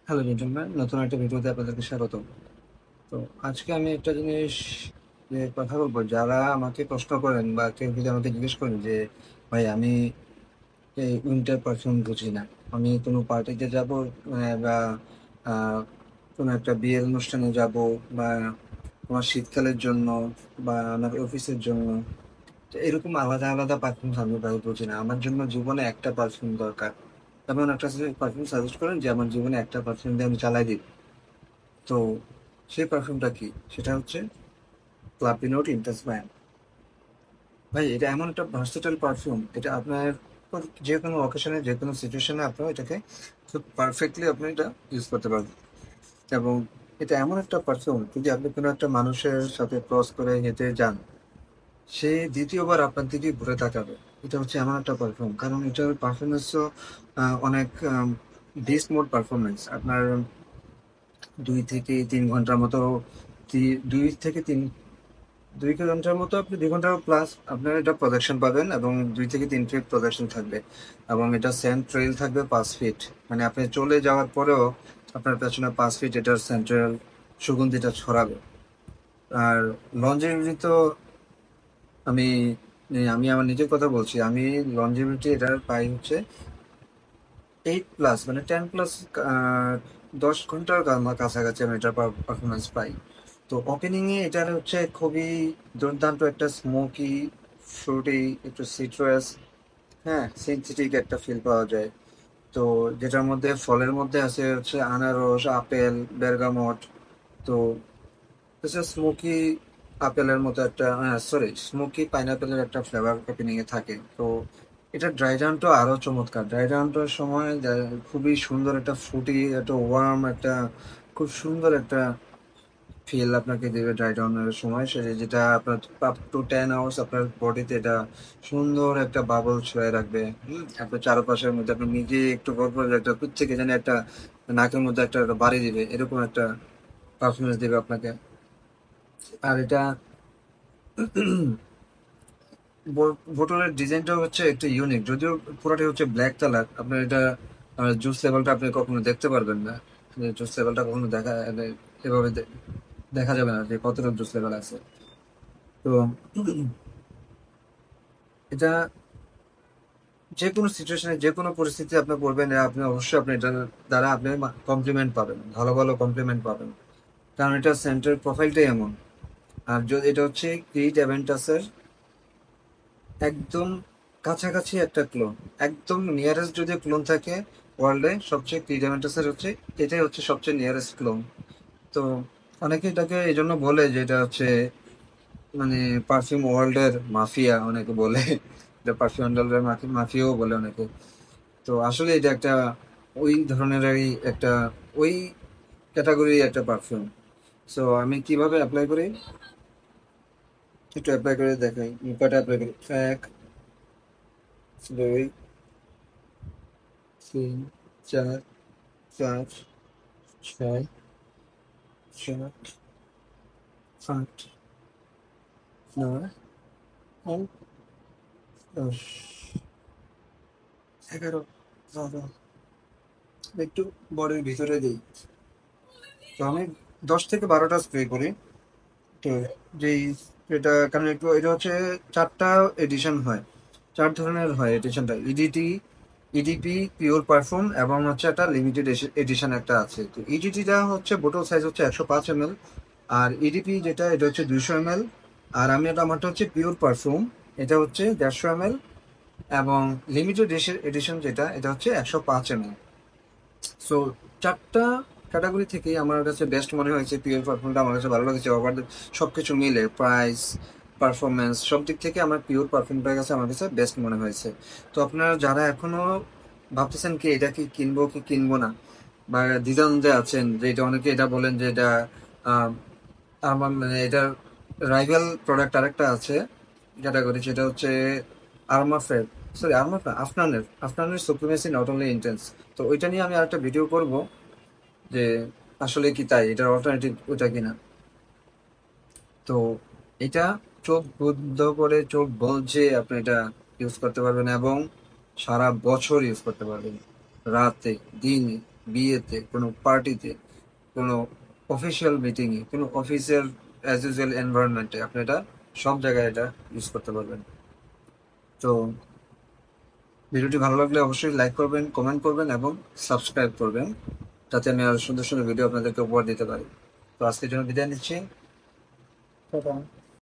Hello gentleman, নতুন একটা ভিডিওতে আপনাদেরকে স্বাগত। তো আজকে আমি একটা জিনিস নিয়ে কথা বলবো। যারা আমাকে প্রশ্ন করেন বা কেউ যদি আমাকে জিজ্ঞেস করেন যে ভাই আমি এই উইন্টার পারফিউম বুঝি না, আমি কোনো পার্টিতে যাব বা আহ, কোনো একটা বিয়ের অনুষ্ঠানে যাব, বা আমার শীতকালের জন্য বা আমার অফিসের জন্য, তো এরকম আলাদা আলাদা পারফিউম আমি ভাই বুঝি না। আমার জন্য জীবনে একটা পারফিউম দরকার। এমন একটা পারফিউম সাজেস্ট করেন যে আমার জীবনে একটা পারফিউম দিয়ে আমি চালাই দিই। তো সেই পারফিউমটা কি? সেটা হচ্ছে ক্লাপিনোট ইন্টেন্স ম্যান। ভাই এটা এমন একটা ভার্সেটাইল পারফিউম, এটা আপনার যে কোনো অকেশনে, যে কোনো সিচুয়েশনে আপনার এটাকে খুব পারফেক্টলি আপনি এটা ইউজ করতে পারবেন। এবং এটা এমন একটা পারফিউম, যদি আপনি কোনো একটা মানুষের সাথে ক্রস করে হেঁটে যান, সে দ্বিতীয়বার আপনার দিকে ঘুরে তাকাবে। এটা হচ্ছে এমন একটা পারফিউম, কারণ এটার পারফরমেন্সও অনেক বেস্ট মোড পারফরমেন্স। আপনার 2 থেকে 3 ঘন্টার মতো, 2 থেকে 3, 2 ঘন্টার মতো, আপনি 2 ঘন্টা প্লাস আপনার এটা প্রোডাকশন পাবেন, এবং 2 থেকে 3 ফিট প্রোডাকশন থাকবে। এবং এটা সেন্ট ট্রেল থাকবে 5 ফিট, মানে আপনি চলে যাওয়ার পরেও আপনার পেছনে 5 ফিট এটার সেন্ট্রাল সুগন্ধিটা ছড়াবে। আর লঞ্জিভিটি তো আমি আমি আমার নিজের কথা বলছি, আমি লঞ্জিভিটি এটার পাই হচ্ছে 8+, মানে 10+। 10 ঘন্টার কাছাকাছি আমি এটার পারফরমেন্স পাই। তো ওপেনিং এ এটার হচ্ছে খুবই দুর্দান্ত একটা স্মোকি, ফ্রুটি, একটু সিট্রাস, হ্যাঁ, সিনথেটিক একটা ফিল পাওয়া যায়। তো যেটার মধ্যে ফলের মধ্যে আছে হচ্ছে আনারস, আপেল, বেরগামট। তো স্মোকি আপেলের মতো একটা, সরি, স্মোকি পাইনাপেলের একটা ফ্লেভার ওপেনিং এ থাকে। তো এটা ড্রাই ডাউনটা আরো চমৎকার। ড্রাই ডাউনটার সময় খুবই সুন্দর একটা ফ্রুটি, একটা ওয়ার্ম, একটা খুব সুন্দর একটা ফিল আপনাকে দেবে ড্রাই ডাউনের সময়। সে যেটা আপনার আপ টু 10 আওয়ার্স আপনার বডিতে এটা সুন্দর একটা বাবল ছুঁয়ে রাখবে। আপনার চারপাশের মধ্যে আপনি নিজে একটু গল্প একটা থেকে জানি একটা নাকের মধ্যে একটা বাড়ি দিবে, এরকম একটা পারফরমেন্স দিবে আপনাকে। আর এটা বোতলের ডিজাইনটা হচ্ছে একটু ইউনিক, যদিও পুরোটাই হচ্ছে ব্ল্যাক কালার। আপনার এটা জুস লেভেলটা আপনি কখনো দেখতে পারবেন না। জুস লেভেলটা কখনো এভাবে দেখা যাবে না যে কতটা জুস লেভেল আছে। তো এটা যে কোনো সিচুয়েশনে, যে কোনো পরিস্থিতি আপনি পড়বেন, আপনি অবশ্যই আপনি এটার দ্বারা আপনি কমপ্লিমেন্ট পাবেন, ভালো ভালো কমপ্লিমেন্ট পাবেন। কারণ এটা সেন্টার প্রোফাইলটাই এমন। আর যদি এটা হচ্ছে ক্রিট অ্যাভেন্টাসের একদম কাছাকাছি একটা ক্লোন, একদম নিয়ারেস্ট যদি ক্লোন থাকে ওয়ার্ল্ডে, সবচেয়ে ক্রিট অ্যাভেন্টাসের হচ্ছে এটাই হচ্ছে সবচেয়ে নিয়ারেস্ট ক্লোন। তো অনেকে এটাকে এই জন্য বলে যে এটা হচ্ছে মানে পারফিউম ওয়ার্ল্ডের মাফিয়া, অনেকে বলে। এটা পারফিউম ওয়ার্ল্ডের মাফিয়াও বলে অনেকে। তো আসলে এটা একটা ওই ধরনেরই একটা, ওই ক্যাটাগরির একটা পারফিউম। সো আমি কিভাবে অ্যাপ্লাই করি, একটু অ্যাপ্লাই করে দেখাই। কয়টা অ্যাপ্লাই করি? 1, 2, 3, 4, 5, 6, 7, 8, 9, 10, 11, 12। একটু বডির ভিতরে দিই। তো আমি 10 থেকে 12টা স্প্রে করি। তো যেই এটা, কারণ একটু এটা হচ্ছে 4টা এডিশন হয়, 4 ধরনের হয় এডিশনটা। ইডিপি, পিওর পারফিউম, এবং হচ্ছে একটা লিমিটেড এডিশন একটা আছে। তো ইডিটিটা হচ্ছে বোতল সাইজ হচ্ছে 105 ml, আর ইডিপি যেটা এটা হচ্ছে 200 ml। আর আমারটা হচ্ছে পিওর পারফিউম, এটা হচ্ছে 150 ml। এবং লিমিটেড এডিশন যেটা, এটা হচ্ছে 105 ml। সো 4টা ক্যাটাগরি থেকেই আমার কাছে বেস্ট মনে হয়েছে পিওর পারফিউমটা। আমার কাছে ভালো লেগেছে ওভার সবকিছু মিলে, প্রাইস, পারফরমেন্স, সব দিক থেকে আমার পিওর পারফিউমটার কাছে আমার কাছে বেস্ট মনে হয়েছে। তো আপনারা যারা এখনো ভাবতেছেন কি এটা কি কিনবো কি কিনবো না, বা দ্বিধাদ্বন্দ্বে আছেন, যে এটা অনেকে এটা বলেন যে এটা আহ, আমার মানে এটার রাইভাল প্রোডাক্ট আরেকটা আছে ক্যাটাগরি, সেটা হচ্ছে আর্মাফের, সরি আর্মাফ না, আফনানের সুপ্রিমেসি নট অনলি ইন্টেন্স। তো ওইটা নিয়ে আমি আরেকটা ভিডিও করব, যে আসলে কি তাই, এটার অল্টারনেটিভ ওইটা কিনা। তো এটা চোখ বন্ধ করে, চোখ বলছে আপনি এটা ইউজ করতে পারবেন, এবং সারা বছর ইউজ করতে পারবেন, রাতে, দিনে। বিয়েতে, কোনো পার্টিতে, কোনো অফিসিয়াল মিটিংয়ে, কোনো অফিসের অ্যাজ ইউজুয়াল এনভায়রনমেন্টে আপনি এটা সব জায়গায় এটা ইউজ করতে পারবেন। তো ভিডিওটি ভালো লাগলে অবশ্যই লাইক করবেন, কমেন্ট করবেন এবং সাবস্ক্রাইব করবেন, যাতে আমি আরো সুন্দর সুন্দর ভিডিও আপনাদেরকে উপহার দিতে পারি। তো আজকের জন্য বিদায় নিচ্ছি। টাটা।